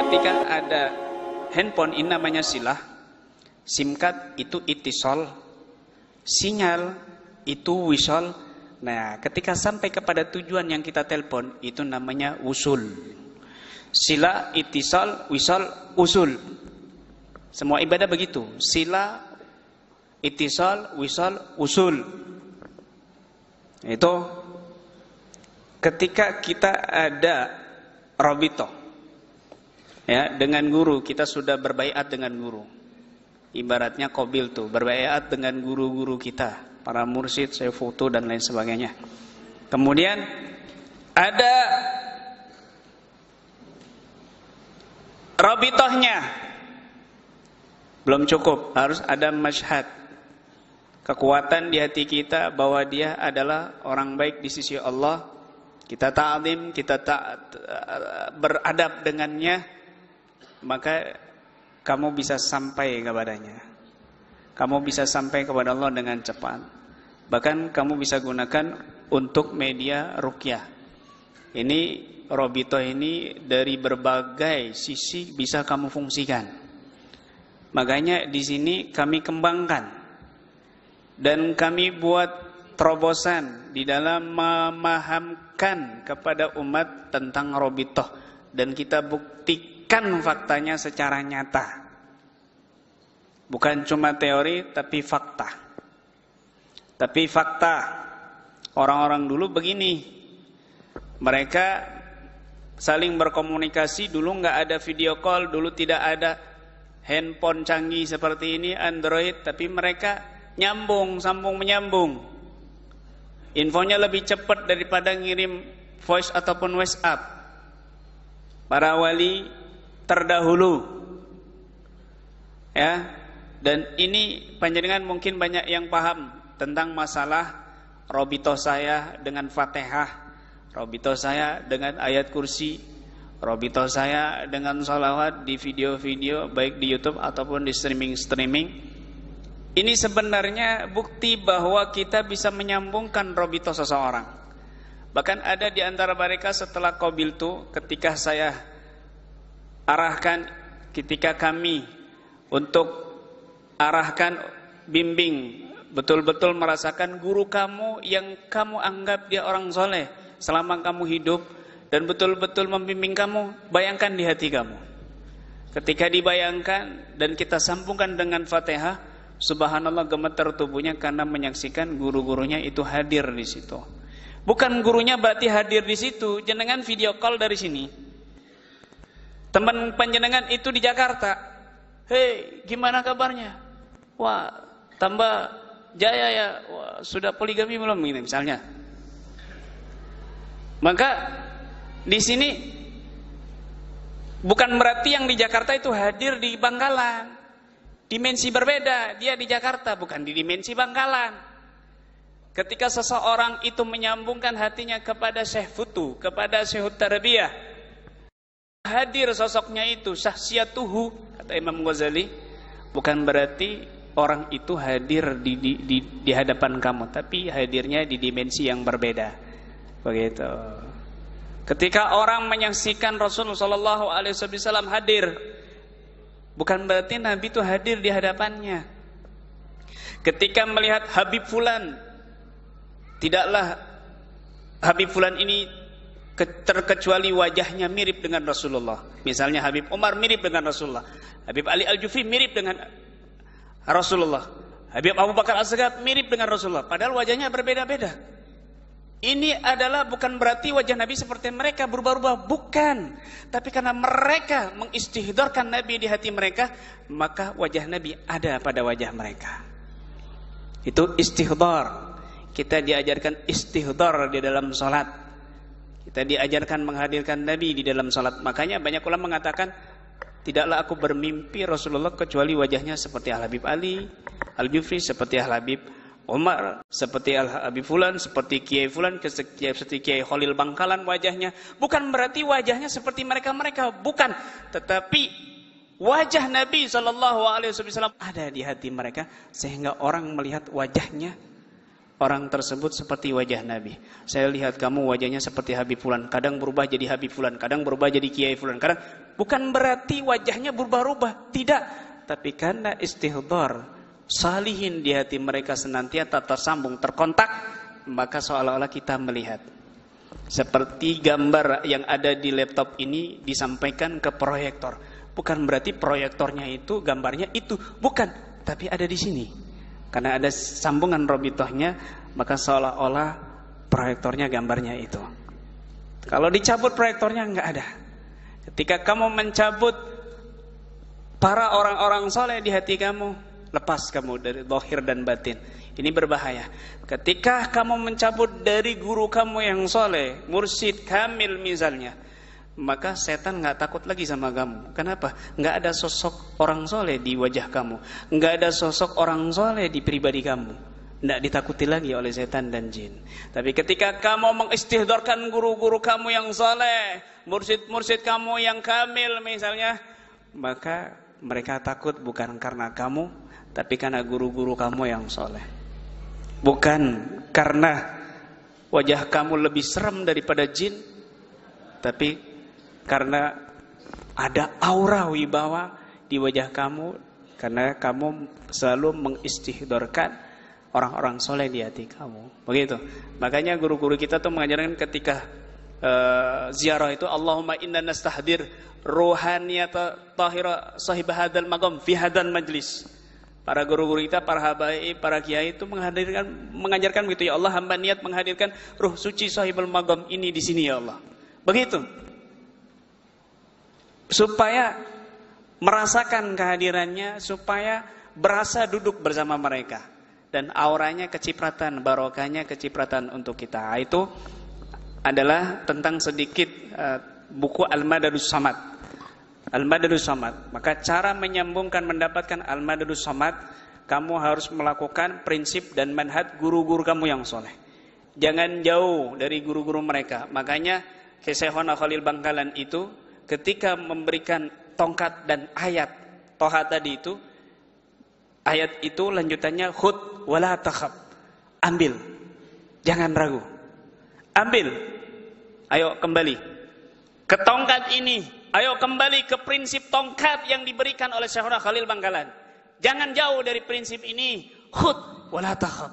ketika ada handphone ini namanya silah, SIM card itu itisol, sinyal itu wisol. Nah, ketika sampai kepada tujuan yang kita telepon itu namanya usul. Sila, itisol, wisol, usul. Semua ibadah begitu. Sila, itisol, wisol, usul. Itu ketika kita ada robito, ya, dengan guru, kita sudah berbaiat dengan guru. Ibaratnya qabil tuh, berbaiat dengan guru-guru kita, para mursyid, saya foto dan lain sebagainya. Kemudian ada rabitohnya, belum cukup, harus ada masyhad, kekuatan di hati kita bahwa dia adalah orang baik di sisi Allah. Kita ta'zim, kita beradab dengannya, maka kamu bisa sampai kepadanya. Kamu bisa sampai kepada Allah dengan cepat. Bahkan kamu bisa gunakan untuk media ruqyah. Ini robito ini dari berbagai sisi bisa kamu fungsikan. Makanya di sini kami kembangkan dan kami buat terobosan di dalam memahamkan kepada umat tentang robitoh, dan kita buktikan faktanya secara nyata. Bukan cuma teori tapi fakta. Tapi fakta orang-orang dulu begini. Mereka saling berkomunikasi, dulu nggak ada video call, dulu tidak ada handphone canggih seperti ini, Android, tapi mereka nyambung, sambung menyambung. Infonya lebih cepat daripada ngirim voice ataupun WhatsApp. Para wali terdahulu, ya. Dan ini panjenengan mungkin banyak yang paham tentang masalah robito saya dengan Fatihah, robito saya dengan ayat kursi, robito saya dengan salawat di video-video baik di YouTube ataupun di streaming. Ini sebenarnya bukti bahwa kita bisa menyambungkan robito seseorang. Bahkan ada di antara mereka setelah qabiltu, ketika saya arahkan, ketika kami untuk arahkan, bimbing, betul-betul merasakan guru kamu yang kamu anggap dia orang soleh selama kamu hidup, dan betul-betul membimbing kamu, bayangkan di hati kamu. Ketika dibayangkan dan kita sambungkan dengan Fatihah, subhanallah gemetar tubuhnya karena menyaksikan guru-gurunya itu hadir di situ. Bukan gurunya berarti hadir di situ, jenengan video call dari sini. Teman panjenengan itu di Jakarta. Hei, gimana kabarnya? Wah, tambah jaya ya. Wah, sudah poligami belum ini misalnya. Maka di sini bukan berarti yang di Jakarta itu hadir di Bangkalan. Dimensi berbeda, dia di Jakarta bukan di dimensi Bangkalan. Ketika seseorang itu menyambungkan hatinya kepada Syekh Futu, kepada Syekh Tarbiyah, hadir sosoknya itu, syahsiyatuhu, kata Imam Ghazali, bukan berarti orang itu hadir di hadapan kamu, tapi hadirnya di dimensi yang berbeda. Begitu. Ketika orang menyaksikan Rasulullah SAW hadir, bukan berarti Nabi itu hadir di hadapannya. Ketika melihat Habib Fulan, tidaklah Habib Fulan ini terkecuali wajahnya mirip dengan Rasulullah. Misalnya Habib Umar mirip dengan Rasulullah, Habib Ali Al-Jufi mirip dengan Rasulullah, Habib Abu Bakar As-Sigab mirip dengan Rasulullah, padahal wajahnya berbeda-beda. Ini adalah bukan berarti wajah Nabi seperti mereka berubah-ubah, bukan. Tapi karena mereka mengistihdorkan Nabi di hati mereka, maka wajah Nabi ada pada wajah mereka. Itu istihdor. Kita diajarkan istihdor di dalam salat. Kita diajarkan menghadirkan Nabi di dalam salat. Makanya banyak ulama mengatakan, tidaklah aku bermimpi Rasulullah kecuali wajahnya seperti Al-Habib Ali Al-Jufri, seperti Al-Habib Umar, seperti Al-Habib Fulan, seperti Kiai Fulan, seperti Kiai Khalil Bangkalan wajahnya. Bukan berarti wajahnya seperti mereka-mereka, bukan. Tetapi wajah Nabi SAW ada di hati mereka, sehingga orang melihat wajahnya orang tersebut seperti wajah Nabi. Saya lihat kamu wajahnya seperti Habib Fulan, kadang berubah jadi Habib Fulan, kadang berubah jadi Kiai Fulan, kadang. Bukan berarti wajahnya berubah-ubah, tidak. Tapi karena istihdar salihin di hati mereka senantiasa tersambung, terkontak, maka seolah-olah kita melihat. Seperti gambar yang ada di laptop ini disampaikan ke proyektor. Bukan berarti proyektornya itu, gambarnya itu, bukan. Tapi ada di sini. Karena ada sambungan robitohnya, maka seolah-olah proyektornya gambarnya itu. Kalau dicabut proyektornya nggak ada. Ketika kamu mencabut para orang-orang soleh di hati kamu, lepas kamu dari zahir dan batin. Ini berbahaya. Ketika kamu mencabut dari guru kamu yang soleh, mursyid kamil misalnya, maka setan nggak takut lagi sama kamu. Kenapa? Nggak ada sosok orang soleh di wajah kamu, nggak ada sosok orang soleh di pribadi kamu. Nggak ditakuti lagi oleh setan dan jin. Tapi ketika kamu mengistihdorkan guru-guru kamu yang soleh, mursyid-mursyid kamu yang kamil misalnya, maka mereka takut bukan karena kamu, tapi karena guru-guru kamu yang soleh. Bukan karena wajah kamu lebih serem daripada jin, tapi karena ada aura wibawa di wajah kamu, karena kamu selalu mengistihdorkan orang-orang soleh di hati kamu. Begitu. Makanya guru-guru kita tuh mengajarkan ketika ziarah itu, Allahumma inna nastahdir ruhaniyata tahira sahib hadzal maqam fi hadzal majlis. Para guru-guru kita, para habaib, para kiai itu mengajarkan begitu, ya Allah, hamba niat menghadirkan ruh suci sahibul maqam ini di sini ya Allah. Begitu. Supaya merasakan kehadirannya, supaya berasa duduk bersama mereka. Dan auranya kecipratan, barokahnya kecipratan untuk kita. Itu adalah tentang sedikit buku Al-Madadus Samad. Al-Madadus Samad. Maka cara menyambungkan mendapatkan Al-Madadus Samad, kamu harus melakukan prinsip dan manhaj guru-guru kamu yang soleh. Jangan jauh dari guru-guru mereka. Makanya Syekhona Khalil Bangkalan itu ketika memberikan tongkat dan ayat Toha tadi itu, ayat itu lanjutannya khud wala takhab. Ambil. Jangan ragu. Ambil. Ayo kembali ke tongkat ini. Ayo kembali ke prinsip tongkat yang diberikan oleh Syekhona Khalil Bangkalan. Jangan jauh dari prinsip ini. Khud wala takhab.